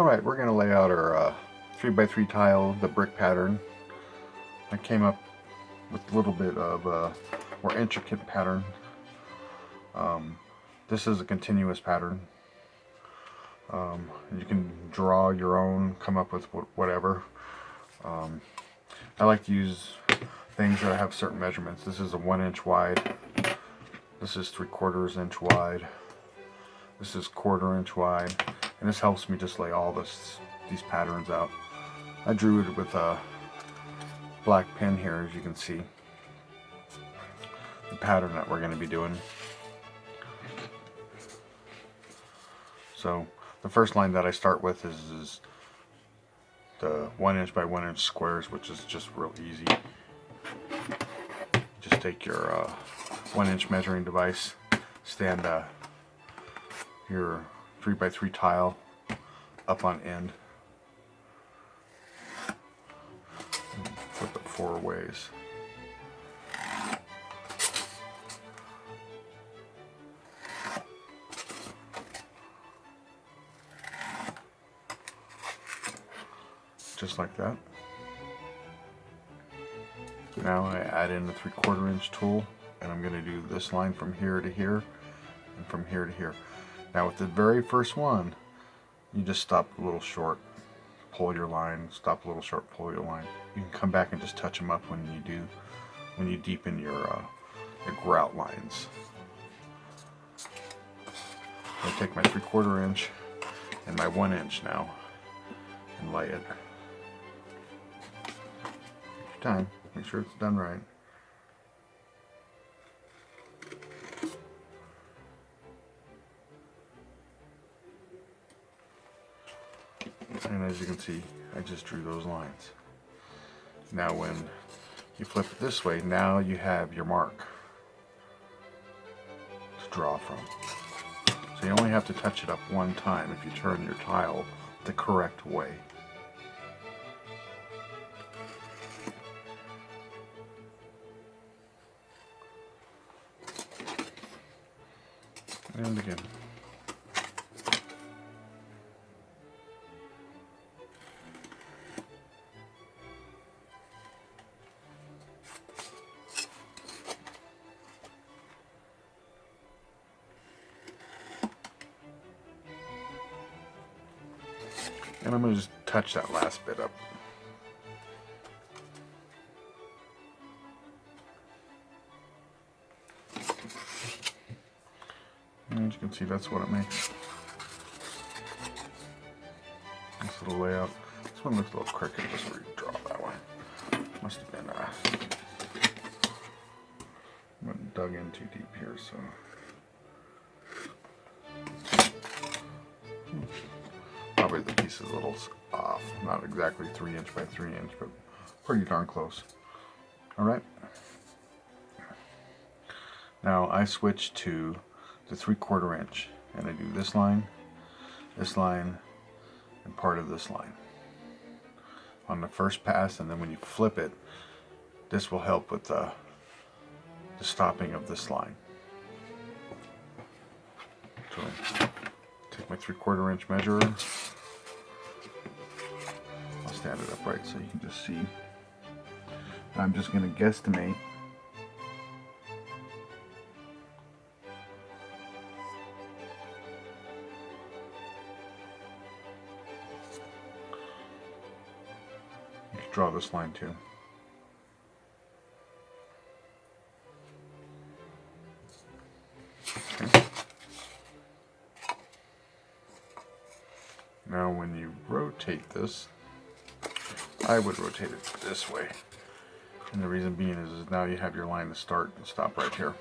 Alright, we're going to lay out our 3x3 tile, the brick pattern. I came up with a little bit of a more intricate pattern. This is a continuous pattern. You can draw your own, come up with whatever. I like to use things that have certain measurements. This is a 1 inch wide. This is 3/4 inch wide. This is 1/4 inch wide. And this helps me just lay all these patterns out. I drew it with a black pen here, as you can see. The pattern that we're going to be doing. So the first line that I start with is the 1 inch by 1 inch squares, which is just real easy. Just take your 1 inch measuring device, stand your 3x3 tile up on end, and flip it 4 ways. Just like that. Now I add in the 3/4 inch tool, and I'm going to do this line from here to here and from here to here. Now with the very first one, you just stop a little short, pull your line, stop a little short, pull your line. You can come back and just touch them up when you deepen your grout lines. I take my 3/4 inch and my 1 inch now and lay it. Take your time, make sure it's done right. And as you can see, I just drew those lines. Now when you flip it this way, now you have your mark to draw from. So you only have to touch it up one time if you turn your tile the correct way. And again. And I'm going to just touch that last bit up. And as you can see, that's what it makes. This little layout. This one looks a little crooked. Just redraw that one. Must have been went dug in too deep here, so. Probably the piece is a little off. Not exactly 3 inch by 3 inch, but pretty darn close. Alright. Now I switch to the 3/4 inch, and I do this line, and part of this line on the first pass, and then when you flip it, this will help with the stopping of this line. So take my 3/4 inch measurer. I'll stand it upright so you can just see. I'm just going to guesstimate draw this line too. Okay. Now when you rotate this, I would rotate it this way. And the reason being is now you have your line to start and stop right here.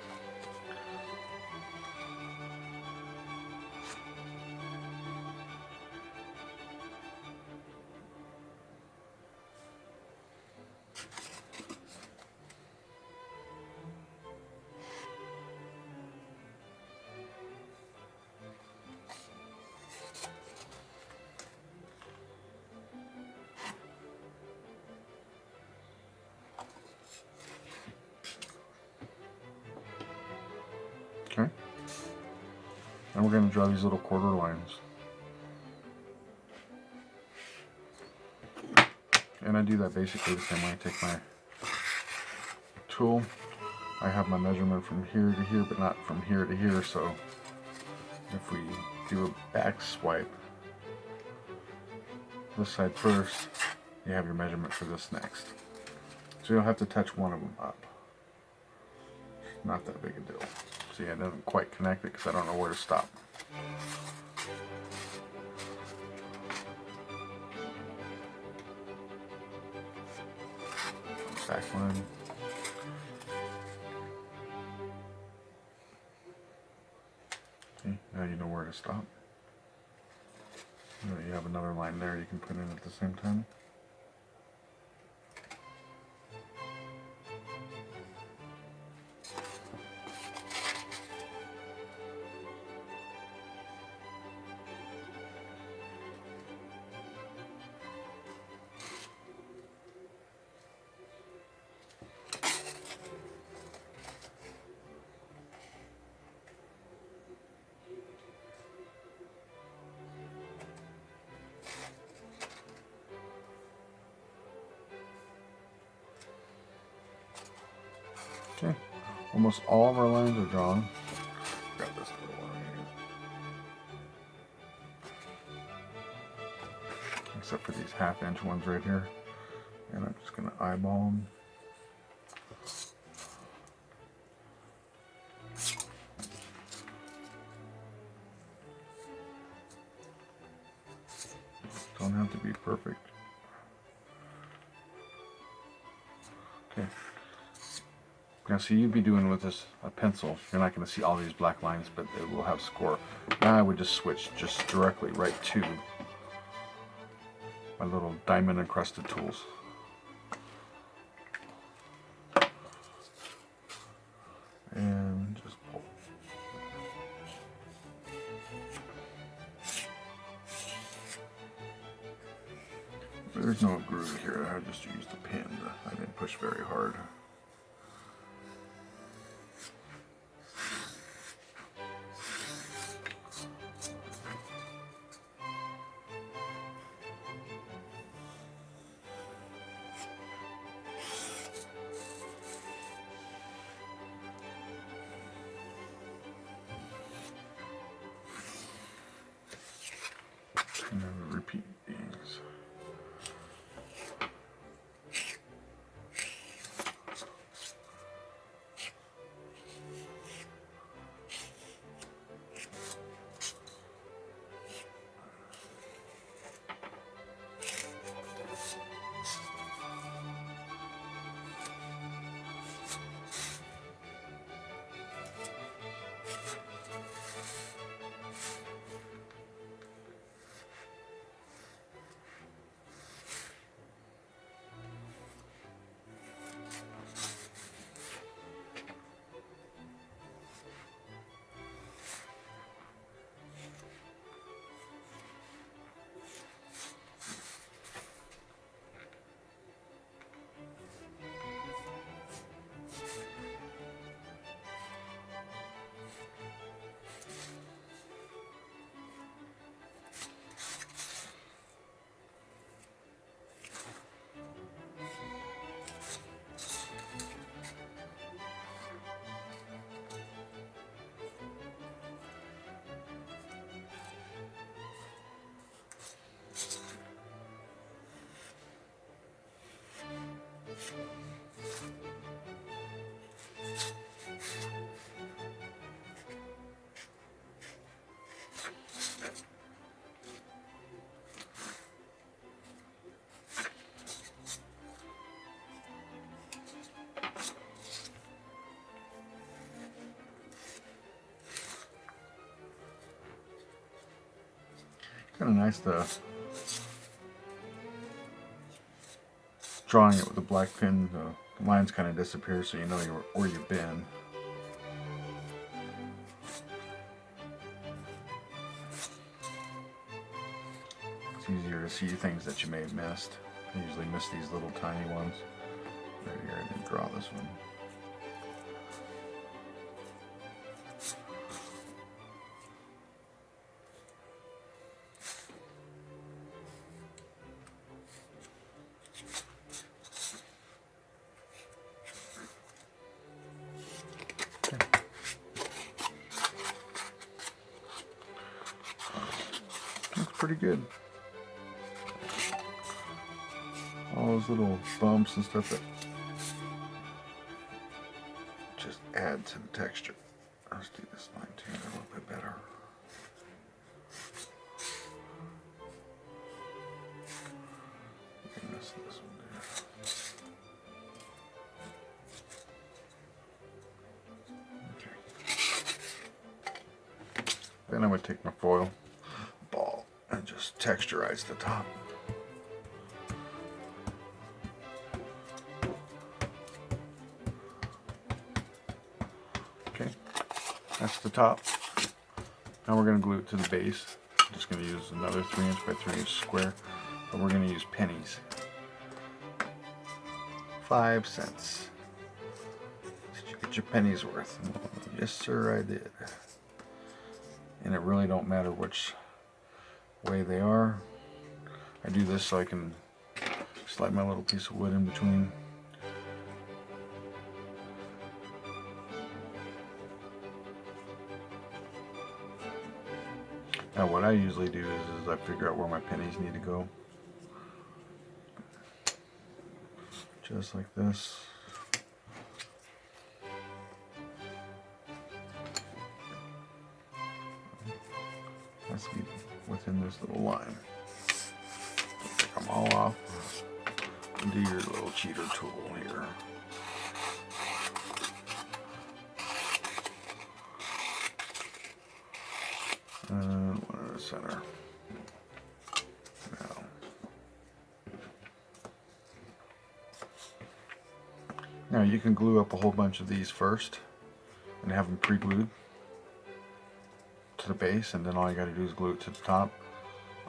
Okay. And we're going to draw these little quarter lines. and I do that basically the same way. I take my tool, I have my measurement from here to here, but not from here to here, so if we do a back swipe, this side first, you have your measurement for this next. So you'll have to touch one of them up. Not that big a deal. See, I didn't quite connect it because I don't know where to stop. Back line. Okay, now you know where to stop. You have another line there you can put in at the same time. Okay, almost all of our lines are drawn. Grab this little one right here. Except for these 1/2 inch ones right here. And I'm just going to eyeball them. Don't have to be perfect. Okay. Now see, you'd be doing with this a pencil. You're not going to see all these black lines, but it will have score. Now I would just switch just directly right to my little diamond encrusted tools. And just pull. There's no groove here. I just used a pin. I didn't push very hard. And then we repeat these. Kind of nice to drawing it with a black pen. The lines kind of disappear, so you know where you've been. It's easier to see things that you may have missed. I usually miss these little tiny ones. Right here, I didn't draw this one. pretty good. All those little bumps and stuff that just add to the texture. Let's do this line too, a little bit better. This one there. Okay. Then I would take my foil ball and just texturize the top. Okay, that's the top. Now we're going to glue it to the base. I'm just going to use another 3" by 3" square, but we're going to use pennies. 5 cents. Did you get your pennies worth? Yes, sir, I did. And it really don't matter which way they are. I do this so I can slide my little piece of wood in between. Now what I usually do is I figure out where my pennies need to go. Just like this. Has to be within this little line. Take them all off. And do your little cheater tool here. And one in the center. Now you can glue up a whole bunch of these first and have them pre-glued to the base, and then all you got to do is glue it to the top.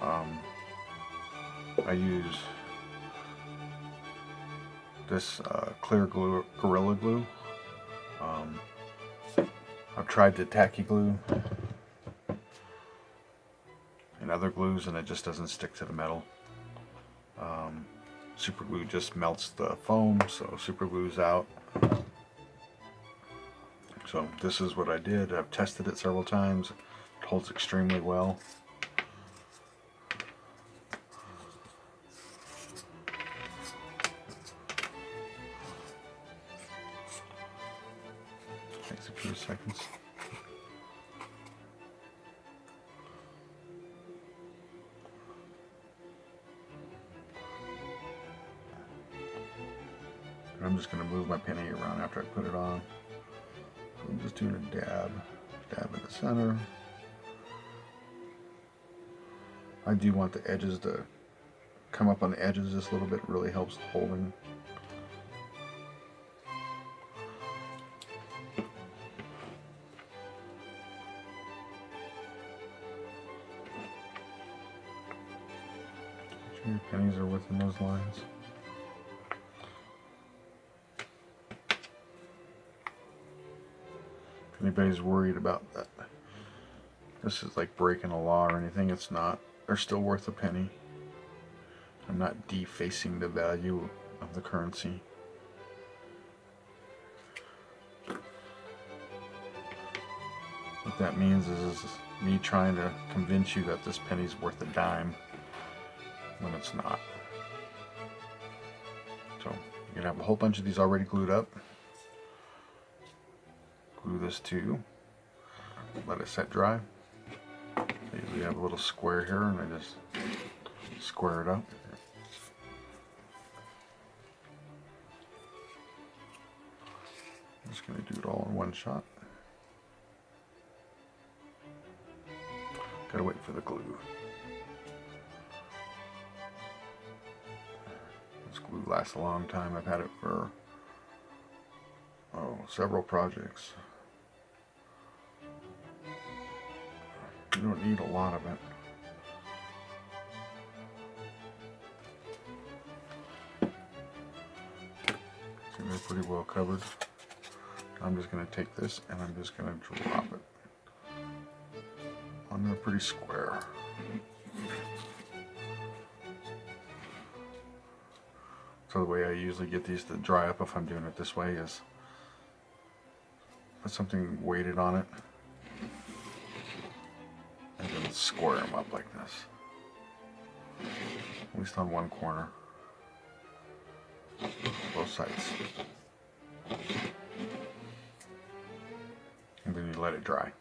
I use this clear glue, Gorilla Glue. I've tried the tacky glue and other glues, and it just doesn't stick to the metal. Super glue just melts the foam, so super glue's out. So this is what I did. I've tested it several times. It holds extremely well. Takes a few seconds. I'm just going to move my penny around after I put it on. So I'm just doing a dab in the center. I do want the edges to come up on the edges just a little bit. It really helps holding. Make sure your pennies are within those lines. Anybody's worried about that, this is like breaking a law or anything, it's not. They're still worth a penny. I'm not defacing the value of the currency. What that means is me trying to convince you that this penny's worth a dime when it's not. So you're gonna have a whole bunch of these already glued up. Glue this too. Let it set dry. I usually have a little square here, and I just square it up. I'm just going to do it all in one shot. Gotta wait for the glue. This glue lasts a long time. I've had it for several projects. You don't need a lot of it. So they're pretty well covered. I'm just going to take this and I'm just going to drop it on there pretty square. So the way I usually get these to dry up if I'm doing it this way is put something weighted on it and then square them up like this. at least on one corner, both sides. And then you let it dry.